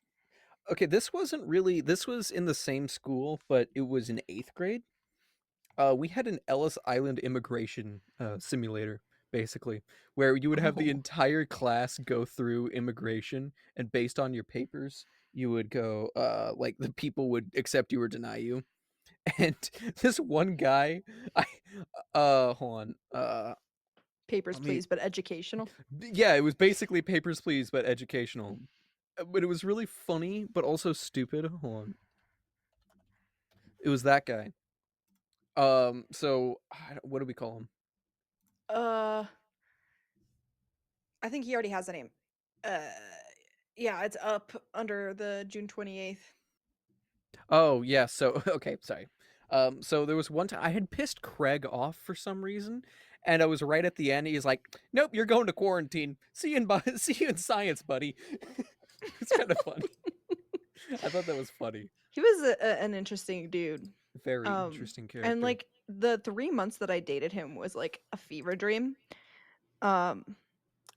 okay? This wasn't really. This was in the same school, but it was in 8th grade. We had an Ellis Island immigration simulator, basically, where you would have the Oh. entire class go through immigration, and based on your papers, you would go. Like the people would accept you or deny you. And this one guy, I hold on. Papers, Let me. please, but educational. Yeah, it was basically Papers, Please, but educational. But it was really funny, but also stupid. Hold on. It was that guy. So what do we call him? Uh, I think he already has a name. Uh, yeah, it's up under the June 28th. Oh yeah. So okay, sorry. So there was one time I had pissed Craig off for some reason, and I was right at the end. He's like, "Nope, you're going to quarantine. See you in see you in science, buddy." It's kind of funny. I thought that was funny. He was an interesting dude. Very interesting And character. like the 3 months that I dated him was like a fever dream. Um,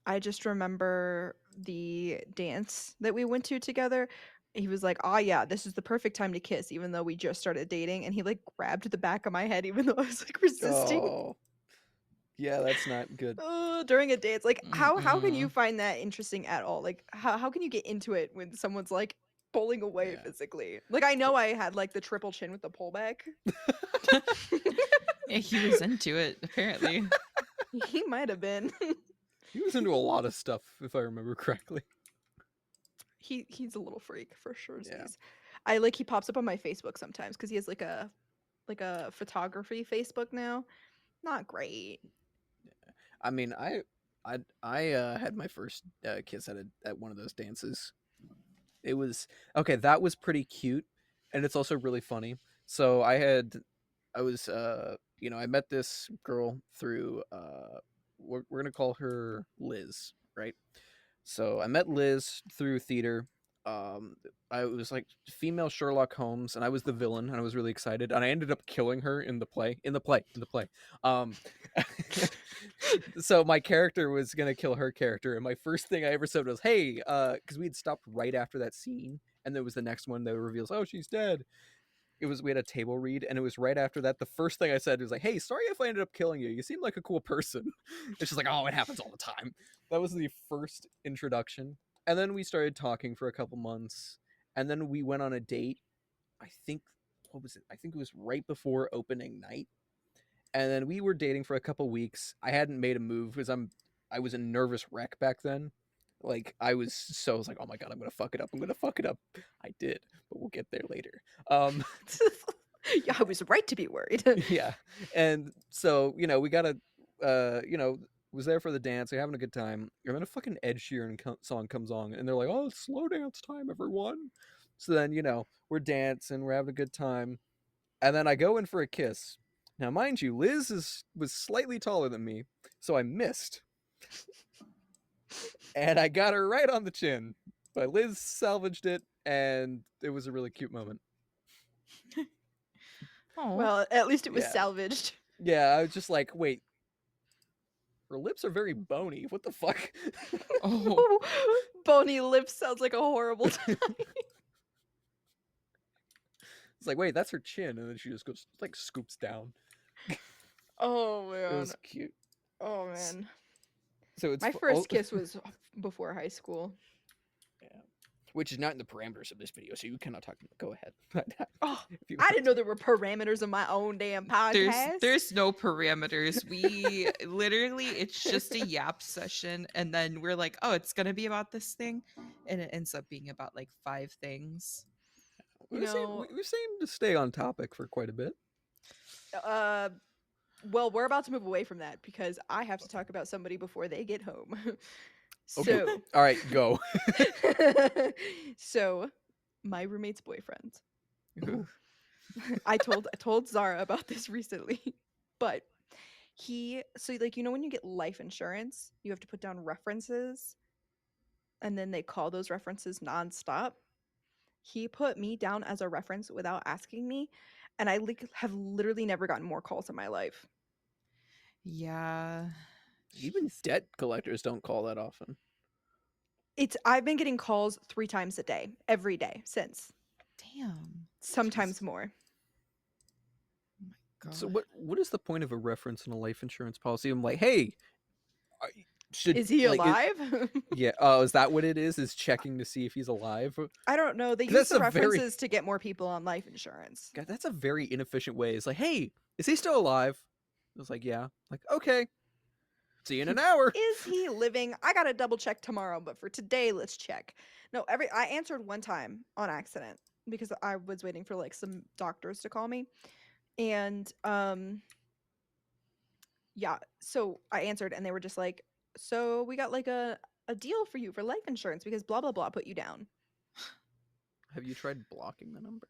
I just remember the dance that we went to together. He was like, "Oh yeah, this is the perfect time to kiss," even though we just started dating. And he like grabbed the back of my head, even though I was like resisting. Oh, yeah, that's not good. During a date. It's like how can you Mm-mm. find that interesting at all? Like how can you get into it when someone's like pulling away Yeah. physically? Like I know I had like the triple chin with the pullback. Yeah, he was into it, apparently. He might have been. He was into a lot of stuff, if I remember correctly. He's a little freak for sure. Yeah. I like he pops up on my Facebook sometimes because he has like a photography Facebook now. Not great. I mean, I had my first kiss at one of those dances. It was okay. That was pretty cute, and it's also really funny. So I was I met this girl through we're gonna call her Liz, right? So I met Liz through theater. Um, I was like female Sherlock Holmes, and I was the villain, and I was really excited. And I ended up killing her in the play. In the play. In the play. Um, so my character was gonna kill her character, and my first thing I ever said was, "Hey," because we had stopped right after that scene, and there was the next one that reveals, "Oh, she's dead." We had a table read, and it was right after that. The first thing I said was like, "Hey, sorry if I ended up killing you. You seem like a cool person." It's just like, "Oh, it happens all the time." That was the first introduction, and then we started talking for a couple months, and then we went on a date. I think what was it? I think it was right before opening night, And then we were dating for a couple weeks. I hadn't made a move because I was a nervous wreck back then. Like I was like, oh my god, I'm gonna fuck it up. I'm gonna fuck it up. I did, but we'll get there later. Yeah, I was right to be worried. Yeah, and so we got was there for the dance. We're having a good time. And then a fucking Ed Sheeran song comes on, and they're like, "Oh, it's slow dance time, everyone." So then we're dancing, we're having a good time, and then I go in for a kiss. Now, mind you, was slightly taller than me, so I missed, and I got her right on the chin. But Liz salvaged it, and it was a really cute moment. Oh, Well, at least it was Yeah. salvaged. Yeah, I was just like, wait, her lips are very bony. What the fuck? oh, Bony lips sounds like a horrible time. It's like, wait, that's her chin, and then she just goes like scoops down. Oh It man. was cute. Oh man. So it's My first kiss was before high school. yeah, which is not in the parameters of this video, so you cannot talk. Go ahead. Oh, If you I want didn't know there were parameters of my own damn podcast. there's no parameters. We literally, it's just a yap session, and then we're like, oh, it's gonna be about this thing, and it ends up being about like 5 things. We No. seem to stay on topic for quite a bit. Well, we're about to move away from that because I have to talk about somebody before they get home. Okay. So, All right, go. so my roommate's boyfriend. Ooh. I told Zara about this recently, but so like when you get life insurance, you have to put down references, and then they call those references nonstop. He put me down as a reference without asking me, and I have literally never gotten more calls in my life. Yeah. Even debt collectors don't call that often. I've been getting calls 3 times a day, every day since. Damn. Sometimes Jeez. more. Oh my god. So what is the point of a reference in a life insurance policy? I'm like, hey, Is he alive? yeah. Oh, is that what it is? Is checking to see if he's alive? I don't know. They use That's the a very references to get more people on life insurance. God, that's a very inefficient way. It's like, hey, is he still alive? I was like, yeah. Like, okay. See you in an hour. Is he living? I gotta double check tomorrow, but for today, let's check. No, I answered one time on accident because I was waiting for like some doctors to call me, and yeah, so I answered, and they were just like, "So we got like a deal for you for life insurance because blah blah blah put you down." Have you tried blocking the number?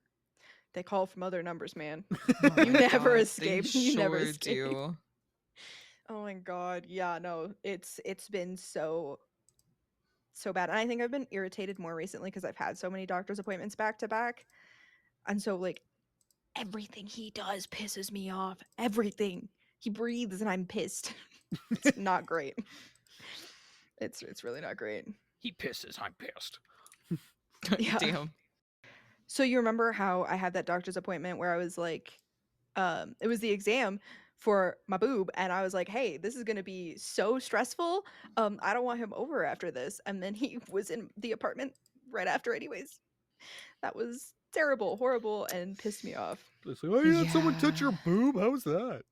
They call from other numbers, man. Oh You my never God, escape. They You never sure escape. do. Oh my god, yeah, no, it's been so bad. And I think I've been irritated more recently because I've had so many doctor's appointments back to back. And so like everything he does pisses me off. Everything. He breathes and I'm pissed. It's not great. It's really not great. He pisses, I'm pissed. Yeah. Damn. So you remember how I had that doctor's appointment where I was like, it was the exam for my boob, and I was like, hey, this is gonna be so stressful. I don't want him over after this. And then he was in the apartment right after anyways. That was terrible, horrible, and pissed me off. It's like, oh, you had someone touch your Yeah. boob? How's that?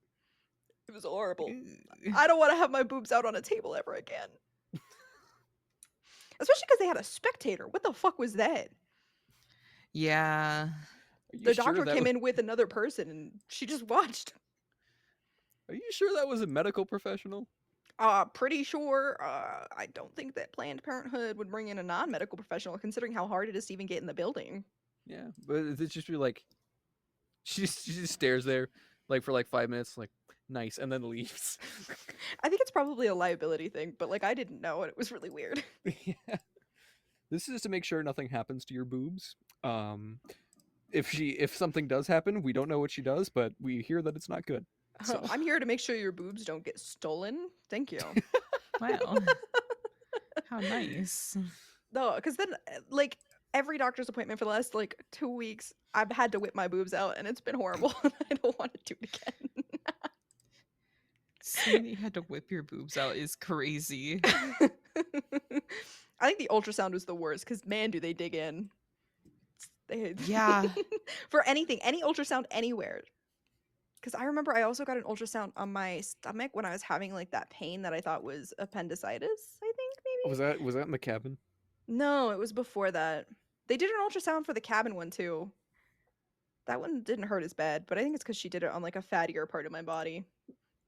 It was horrible. Ugh. I don't want to have my boobs out on a table ever again. Especially because they had a spectator. What the fuck was that? Yeah. Are you The sure doctor that came was, in with another person and she just watched. Are you sure that was a medical professional? Pretty sure. I don't think that Planned Parenthood would bring in a non-medical professional, considering how hard it is to even get in the building. Yeah, but it just be like, she just stares there, like for like 5 minutes, like nice, and then leaves. I think it's probably a liability thing, but like I didn't know, and it was really weird. Yeah. This is to make sure nothing happens to your boobs. If something does happen, we don't know what she does, but we hear that it's not good. So I'm here to make sure your boobs don't get stolen. Thank you. Wow. How nice. No, because then like every doctor's appointment for the last like 2 weeks, I've had to whip my boobs out, and it's been horrible. I don't want to do it again. Saying that you had to whip your boobs out is crazy. I think the ultrasound was the worst because man, do they dig in. They Yeah. for anything, any ultrasound anywhere. Because I remember I also got an ultrasound on my stomach when I was having like that pain that I thought was appendicitis, I think maybe. Was that in the cabin? No, it was before that. They did an ultrasound for the cabin one too. That one didn't hurt as bad, but I think it's because she did it on like a fattier part of my body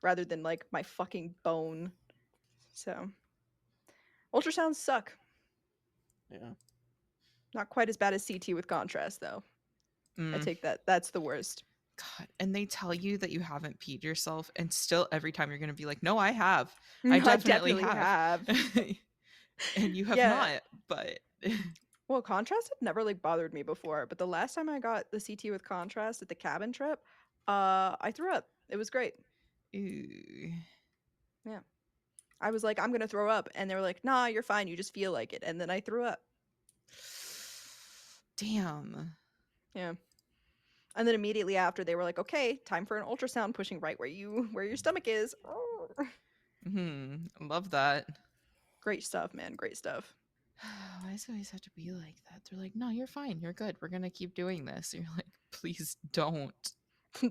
rather than like my fucking bone. So ultrasounds suck. Yeah. Not quite as bad as CT with contrast though. I Mm, take that. That's the worst. God. And they tell you that you haven't peed yourself, and still every time you're going to be like, no, I have. I I definitely definitely have. have. And you have Yeah. not, but. Well, contrast had never like bothered me before, but the last time I got the CT with contrast at the cabin trip, I threw up. It was great. Ooh. Yeah. I was like, I'm gonna throw up, and they were like, Nah, you're fine. You just feel like it, and then I threw up. Damn. Yeah. And then immediately after, they were like, Okay, time for an ultrasound, pushing right where your stomach is. Love that. Great stuff, man. Great stuff. Why does it always have to be like that? They're like, no, you're fine. You're good. We're going to keep doing this. And you're like, please don't.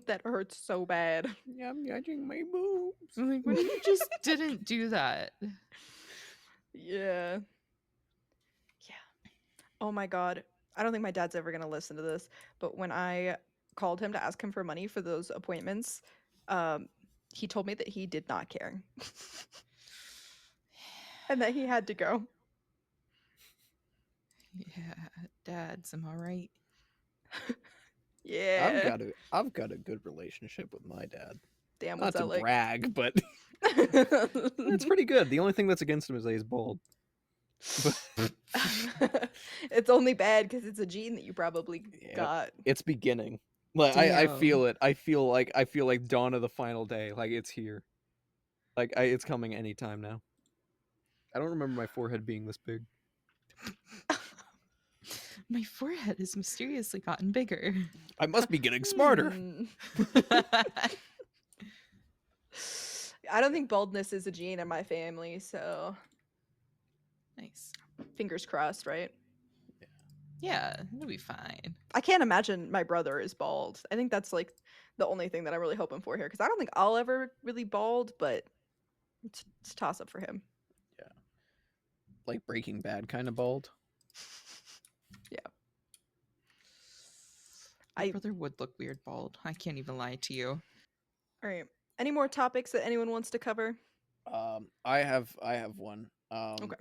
That hurts so bad. Yeah, I'm judging my boobs. I'm like, what if you just didn't do that? Yeah. Yeah. Oh my god. I don't think my dad's ever gonna listen to this, but when I called him to ask him for money for those appointments, um, he told me that he did not care. And that he had to go. Yeah, dads, am I right? Yeah. I've got a good relationship with my dad. Damn, what's Not to that like? brag, but it's pretty good. The only thing that's against him is that he's bald. But It's only bad because it's a gene that you probably yeah, got. it's beginning. Like I feel Damn. it. I feel like dawn of the final day. Like it's here. Like it's coming anytime now. I don't remember my forehead being this big. My forehead has mysteriously gotten bigger. I must be getting smarter. Hmm. I don't think baldness is a gene in my family, so Nice. fingers crossed, right? Yeah, it'll be fine. I can't imagine my brother is bald. I think that's like the only thing that I'm really hoping for here because I don't think I'll ever really bald, but it's a toss up for him. Yeah. Like Breaking Bad kind of bald. Yeah. My I brother would look weird bald. I can't even lie to you. All right. Any more topics that anyone wants to cover? I have one. Okay.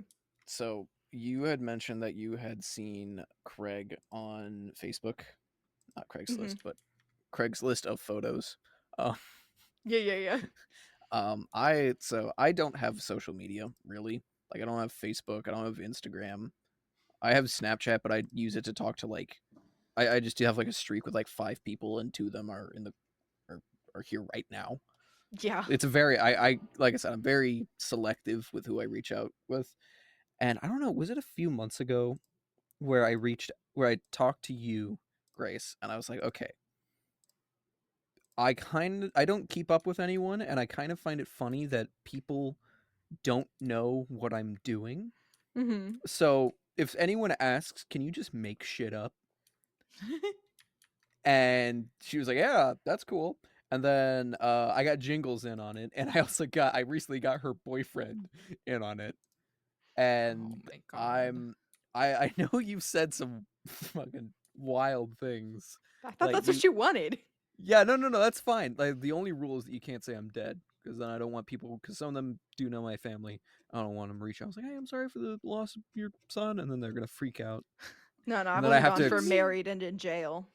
So you had mentioned that you had seen Craig on Facebook, not Hmm. Craigslist, but Craigslist of photos. Uh, Yeah. I don't have social media really. Like I don't have Facebook, I don't have Instagram. I have Snapchat, but I use it to talk to like I just have like a streak with like 5 people, and 2 of them are in the are, are here right now. Yeah. It's a very I like I said, I'm very selective with who I reach out with. And I don't know, was it a few months ago where I talked to you, Grace, and I was like, okay, I don't keep up with anyone, and I kind of find it funny that people don't know what I'm doing. Hmm. So if anyone asks, can you just make shit up? And she was like, yeah, that's cool. And then I got Jingles in on it, and I recently got her boyfriend in on it. Oh And my god. I'm I know you've said some fucking wild things. I thought Like that's what you wanted. yeah, no, that's fine. Like the only rule is that you can't say I'm dead, because then I don't want people, because some of them do know my family. I don't want them to reach out. I was like, hey, I'm sorry for the loss of your son, and then they're gonna freak out, No, and I've then I only have gone to. for married and in jail.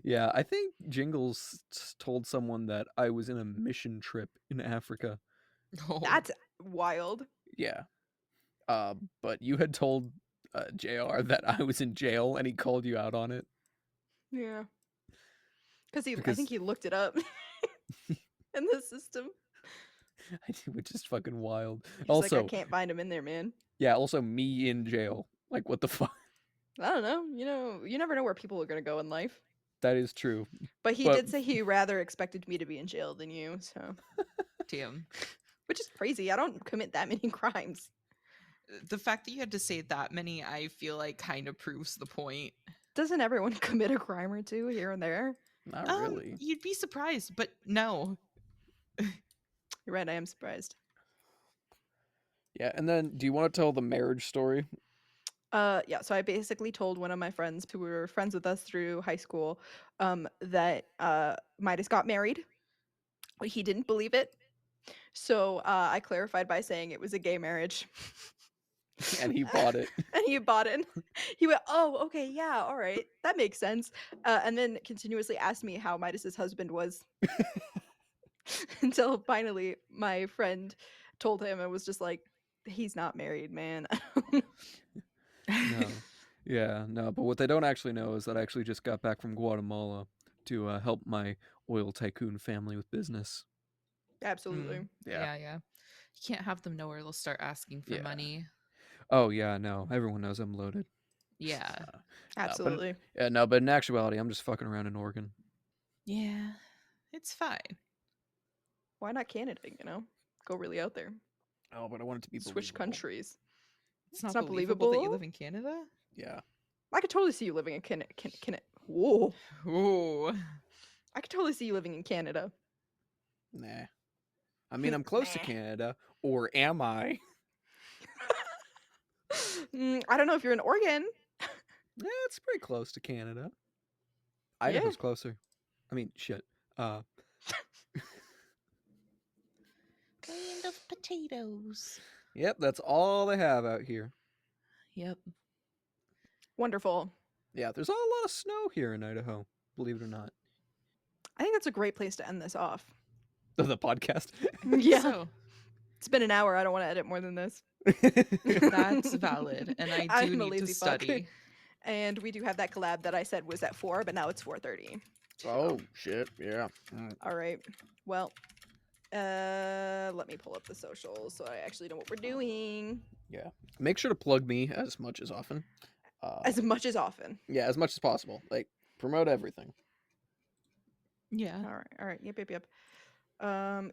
Yeah, I think Jingles told someone that I was in a mission trip in Africa. Oh. That's wild. Yeah, but you had told Jr. that I was in jail, and he called you out on it Yeah. I think because he looked it up in the system. which is fucking wild. He's like, I Also, can't find him in there, man. yeah, also me in jail. Like, what the fuck? I don't know. You never know where people are gonna go in life. That is true. But he But did say he rather expected me to be in jail than you, so Damn. which is crazy. I don't commit that many crimes. The fact that you had to say that many, I feel like kind of proves the point. Doesn't everyone commit a crime or two here and there? Not really. You'd be surprised, but no. You're right, I am surprised. Yeah, and then do you want to tell the marriage story? Yeah, so I basically told one of my friends who were friends with us through high school, that Midas got married. He didn't believe it. So I clarified by saying it was a gay marriage. And he bought it. And he bought it. He went, "Oh, okay, yeah, all right, that makes sense." And then continuously asked me how Midas's husband was, until finally my friend told him and was just like, "He's not married, man." No. Yeah, no, but what they don't actually know is that I actually just got back from Guatemala to help my oil tycoon family with business. Absolutely. Yeah. Yeah, yeah. You can't have them know or they'll start asking for Yeah. money. Oh, yeah, no. Everyone knows I'm loaded. Yeah. Uh, but Absolutely. yeah, no, but in actuality, I'm just fucking around in Oregon. Yeah. It's fine. Why not Canada, you know? Go really out there. Oh, but I want it to be Switch believable. countries. It's It's not not believable that you believable. live in Canada. Yeah. I could totally see you living in Canada. Whoa. Ooh. I could totally see you living in Canada. Nah. I mean, I'm close to Nah. Canada, or am I? I don't know if you're in Oregon. Yeah, it's pretty close to Canada. Yeah. Idaho's closer. I mean, shit. Land of potatoes. Yep, that's all they have out here. Yep. Wonderful. Yeah, there's a lot of snow here in Idaho, believe it or not. I think that's a great place to end this off. The podcast. Yeah. So It's been an hour. I don't want to edit more than this. that's valid. And I do I'm a need to lazy fuck. study. And we do have that collab that I said was at 4, but now it's 4:30. Oh shit! Yeah. All right. Well, let me pull up the socials so I actually know what we're doing. Yeah. Make sure to plug me as much as often. As much as often. Yeah, as much as possible. Like promote everything. Yeah. All right. All right. Yep.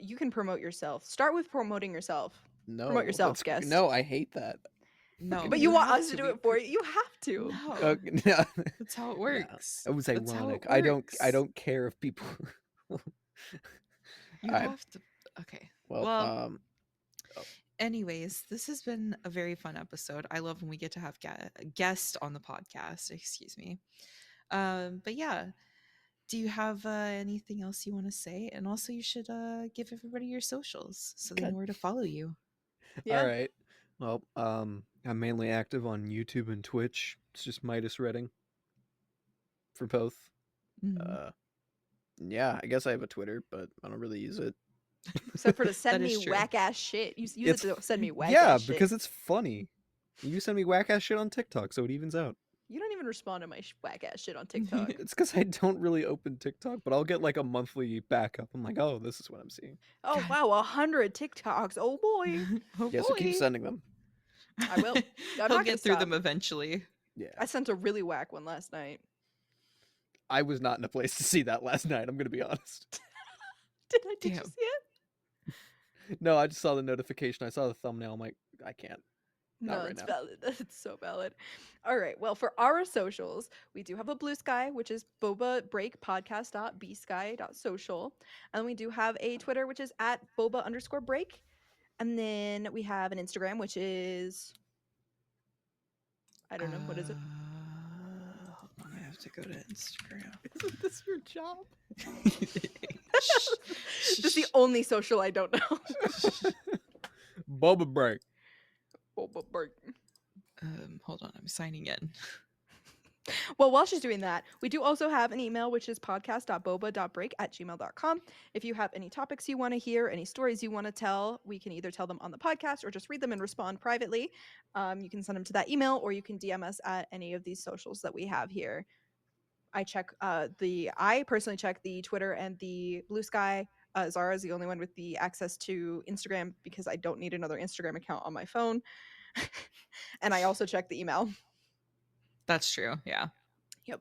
You can promote yourself. Start with promoting yourself. Promote No, yourself, guest. no. I hate that. No, But you you want have us to do be it for you. You have to. No. No, That's how it no, works. it was That's how ironic. it I works. don't care if people. You I have to. Okay. well Well, oh, anyways, this has been a very fun episode. I love when we get to have guests on the podcast. Excuse me. But yeah, do you have anything else you want to say? And also, you should give everybody your socials so they God. know where to follow you. Yeah. All right. Well, I'm mainly active on YouTube and Twitch. It's just Midas Redding for both. Mhm. Uh, yeah, I guess I have a Twitter, but I don't really use it. Except for to send That me is true. whack ass shit. You use It's it to send me whack yeah, ass shit. because it's funny. You send me whack ass shit on TikTok, so it evens out. You don't even respond to my whack ass shit on TikTok. It's because I don't really open TikTok, but I'll get like a monthly backup. I'm like, oh, this is what I'm seeing. Oh God. wow, 100 TikToks. Oh boy. Oh Yeah, so keep boy. sending them. I will. I'm He'll not gonna get through stop. them eventually. Yeah, I sent a really whack one last night. I was not in a place to see that last night. I'm gonna be honest. Did you Damn. see it? No, I just saw the notification. I saw the thumbnail. I'm like, I can't. Not No, right it's now. valid. It's so valid. All right. Well, for our socials, we do have a Blue Sky, which is boba break podcast.bsky.social. And we do have a Twitter, which is at boba_break. And then we have an Instagram, which is, I don't know, what is it? Hold on, I have to go to Instagram. Isn't this your job? This is the only social I don't know. Boba break. Boba break. Hold on, I'm signing in. Well, while she's doing that, we do also have an email, which is podcast.boba.break@gmail.com. If you have any topics you want to hear, any stories you want to tell, we can either tell them on the podcast or just read them and respond privately. You can send them to that email, or you can DM us at any of these socials that we have here. I personally check the Twitter and the Blue Sky. Zara is the only one with the access to Instagram because I don't need another Instagram account on my phone. And I also check the email. That's true. Yeah. Yep.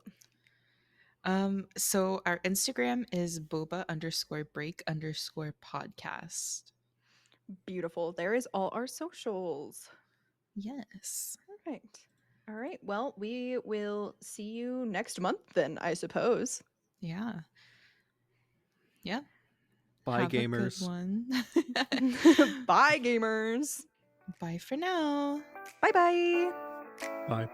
So our Instagram is boba_break_podcast. Beautiful. There is all our socials. Yes. All right. All right. Well, we will see you next month then, I suppose. Yeah. Yeah. Bye, Have a good gamers. one. Bye, gamers. Bye for now. Bye bye. Bye.